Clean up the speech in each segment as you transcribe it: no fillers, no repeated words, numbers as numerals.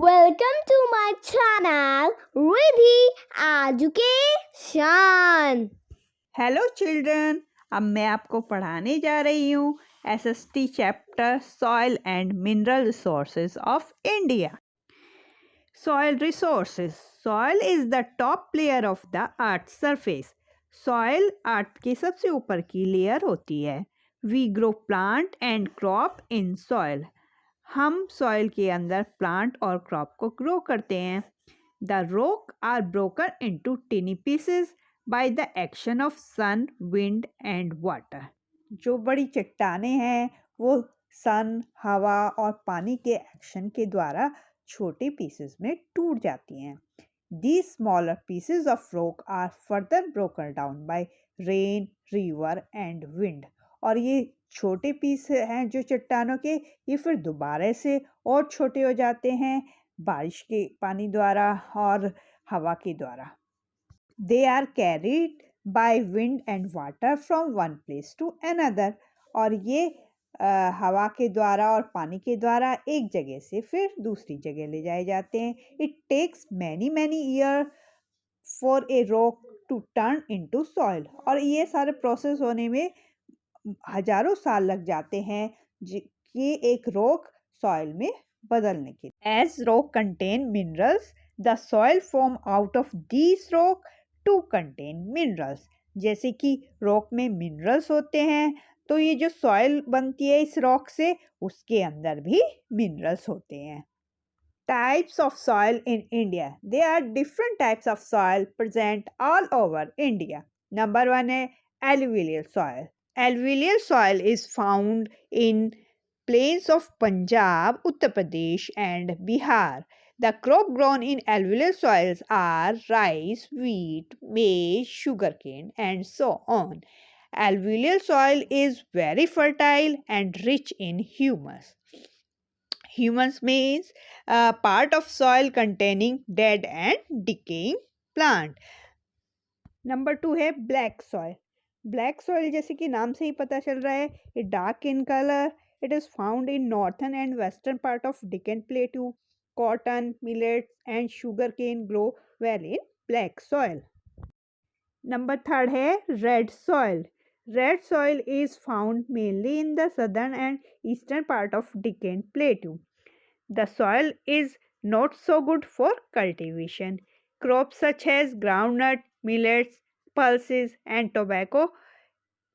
Welcome to my channel Riddhi Education. Hello children. अब मैं आपको पढ़ाने जा रही हूँ SST chapter soil and mineral resources of India. Soil resources. Soil is the top layer of the earth surface. Soil earth की सबसे ऊपर की लेयर होती है। We grow plant and crop in soil. हम सॉइल के अंदर प्लांट और क्रॉप को ग्रो करते हैं। The rock are broken into tiny pieces by the action of sun, wind and water. जो बड़ी चट्टानें हैं वो सन, हवा और पानी के एक्शन के द्वारा छोटे पीसेस में टूट जाती हैं। These smaller pieces of rock are further broken down by rain, river and wind. और ये छोटे पीस हैं जो चट्टानों के, ये फिर दोबारा से और छोटे हो जाते हैं बारिश के पानी द्वारा और हवा के द्वारा। They are carried by wind and water from one place to another. और ये हवा के द्वारा और पानी के द्वारा एक जगह से फिर दूसरी जगह ले जाए जाते हैं। It takes many year for a rock to turn into soil. और ये सारे प्रोसेस होने में हजारों साल लग जाते हैं कि एक रॉक सॉइल में बदलने के। As rock contain minerals, the soil form out of these rock to contain minerals. जैसे कि रॉक में मिनरल्स होते हैं तो ये जो सॉइल बनती है इस रॉक से, उसके अंदर भी मिनरल्स होते हैं। Types of soil in India. There are different types of soil present all over India. Number 1 है alluvial soil. Alluvial soil is found in plains of Punjab, Uttar Pradesh and Bihar. The crop grown in alluvial soils are rice, wheat, maize, sugarcane and so on. Alluvial soil is very fertile and rich in humus. Humus means a part of soil containing dead and decaying plant. Number 2 है black soil. Black soil जैसे कि नाम से ही पता चल रहा है, ये dark in colour. It is found in northern and western part of Deccan plateau. Cotton, millets and sugar cane grow well in black soil. Number 3 है red soil. Red soil is found mainly in the southern and eastern part of Deccan Plateau. The soil is not so good for cultivation. Crops such as groundnut, millets, pulses, and tobacco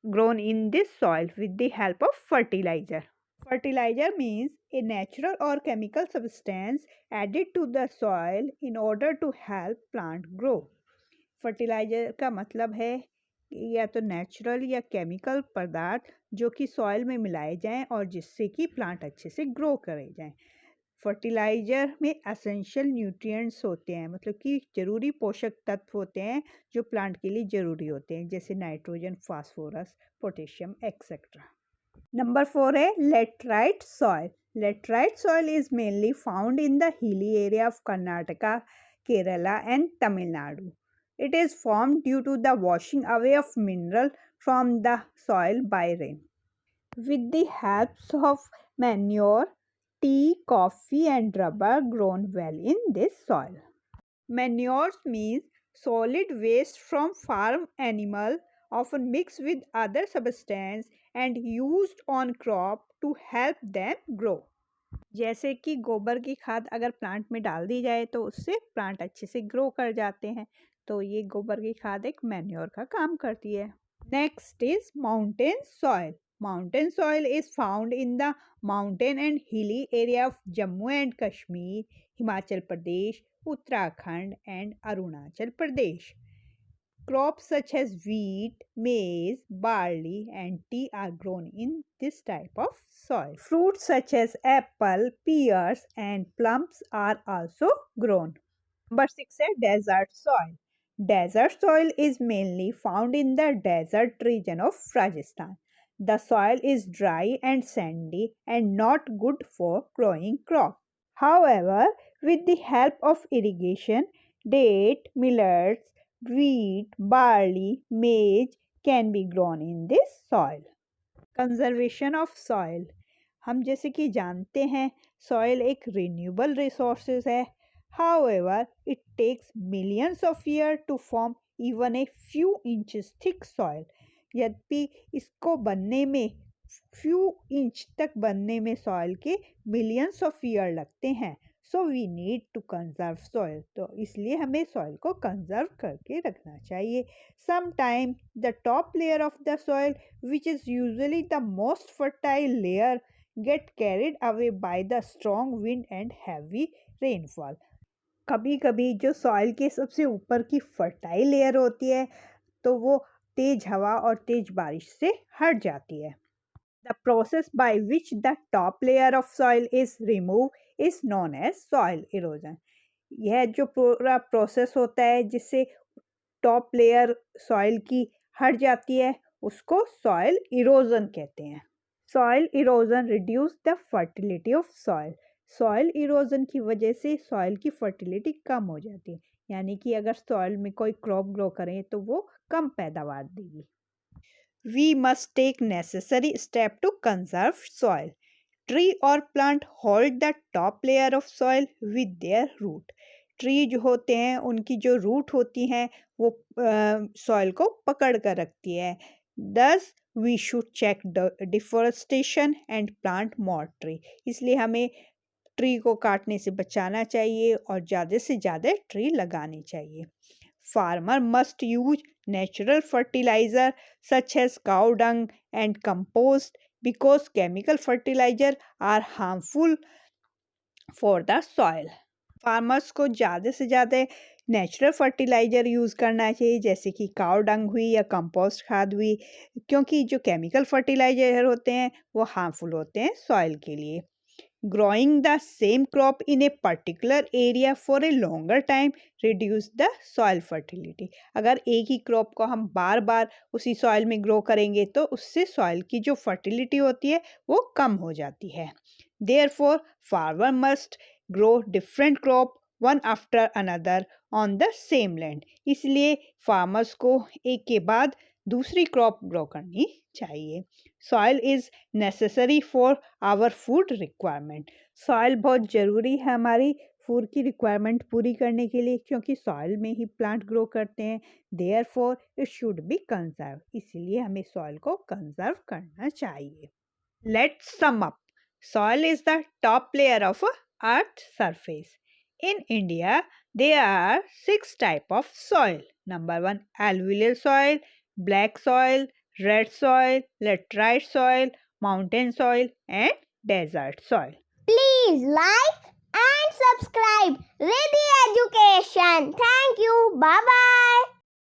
grown in this soil with the help of fertilizer. Fertilizer means a natural or chemical substance added to the soil in order to help plant grow. Fertiliser का मतलब है या तो natural या chemical पदार्थ जो कि soil में मिलाए जाएं और जिससे कि प्लांट अच्छे से ग्रो करे जाएं। फर्टिलाइजर में एसेंशियल न्यूट्रिएंट्स होते हैं, मतलब कि जरूरी पोषक तत्व होते हैं जो प्लांट के लिए ज़रूरी होते हैं, जैसे nitrogen, phosphorus, potassium etcetera. Number 4 है laterite soil. Laterite soil is mainly found in the hilly area of Karnataka, Kerala and Tamil Nadu. It is formed due to the washing away of mineral from the soil by rain. With the help of manure, tea, coffee and rubber grown well in this soil. Manures means solid waste from farm animal, often mixed with other substance and used on crop to help them grow. जैसे कि गोबर की खाद अगर plant में डाल दी जाए तो उससे प्लांट अच्छे से ग्रो कर जाते हैं, तो ये गोबर की खाद एक मैन्योर का काम करती है. Next is mountain soil. Mountain soil is found in the mountain and hilly area of Jammu and Kashmir, Himachal Pradesh, Uttarakhand and Arunachal Pradesh. Crops such as wheat, maize, barley and tea are grown in this type of soil. Fruits such as apple, pears and plums are also grown. Number 6 is desert soil. Desert soil is mainly found in the desert region of Rajasthan. The soil is dry and sandy and not good for growing crops. However, with the help of irrigation, date, millets, wheat, barley, maize can be grown in this soil. Conservation of soil. हम जैसे कि जानते हैं soil एक renewable resources है. However, it takes millions of years to form even a few inches thick soil. यद्यपि इसको बनने में few इंच तक बनने में सॉइल के millions of years लगते हैं. So we need to conserve soil. तो इसलिए हमें सॉइल को कंजर्व करके रखना चाहिए. Sometimes the top layer of the soil, which is usually the most fertile layer, get carried away by the strong wind and heavy rainfall. कभी कभी जो सॉइल के सबसे ऊपर की फर्टाइल लेयर होती है तो वो तेज हवा और तेज बारिश से हट जाती है. The process by which the top layer of soil is remove is known as soil erosion. यह जो पूरा प्रोसेस होता है जिससे टॉप लेयर सॉइल की हट जाती है उसको सॉइल इरोजन कहते हैं. Soil erosion reduce the fertility of soil. Soil erosion की वजह से सॉइल की फर्टिलिटी कम हो जाती है, यानी कि अगर सॉइल में कोई क्रॉप ग्रो करें तो वो कम पैदावार देगी. We must take necessary step to conserve soil. Tree और plant hold the top layer of soil with their root. Tree जो होते हैं उनकी जो रूट होती हैं वो सॉइल को पकड़ कर रखती है. Thus we should check deforestation and plant more tree. इसलिए हमें ट्री को काटने से बचाना चाहिए और ज़्यादा से ज़्यादा ट्री लगानी चाहिए. Farmer must use natural fertiliser such as cow dung and compost because chemical fertiliser are harmful for the soil. Farmers को ज़्यादा से ज़्यादा नेचुरल फर्टिलाइज़र यूज़ करना चाहिए जैसे कि काउ डंग हुई या कंपोस्ट खाद हुई, क्योंकि जो केमिकल फर्टिलाइज़र होते हैं वो हार्मफुल होते हैं सॉइल के लिए. Growing the same crop in a particular area for a longer time reduce the soil fertility. अगर एक ही क्रॉप को हम बार बार उसी सॉइल में ग्रो करेंगे तो उससे सॉइल की जो फर्टिलिटी होती है वो कम हो जाती है. Therefore, farmer must grow different crop one after another on the same land. इसलिए फार्मर्स को एक के बाद दूसरी क्रॉप ग्रो करनी चाहिए. Soil is necessary for our food requirement. Soil बहुत ज़रूरी है हमारी फूड की रिक्वायरमेंट पूरी करने के लिए, क्योंकि सॉइल में ही प्लांट ग्रो करते हैं. Therefore it should be conserve. इसीलिए हमें सॉइल को कंजर्व करना चाहिए. Let's sum up. Soil is the top layer of earth surface. In India, there are 6 types of soil. Number 1, alluvial soil, black soil, red soil, laterite soil, mountain soil, and desert soil. Please like and subscribe Riddhi Education. Thank you. Bye bye.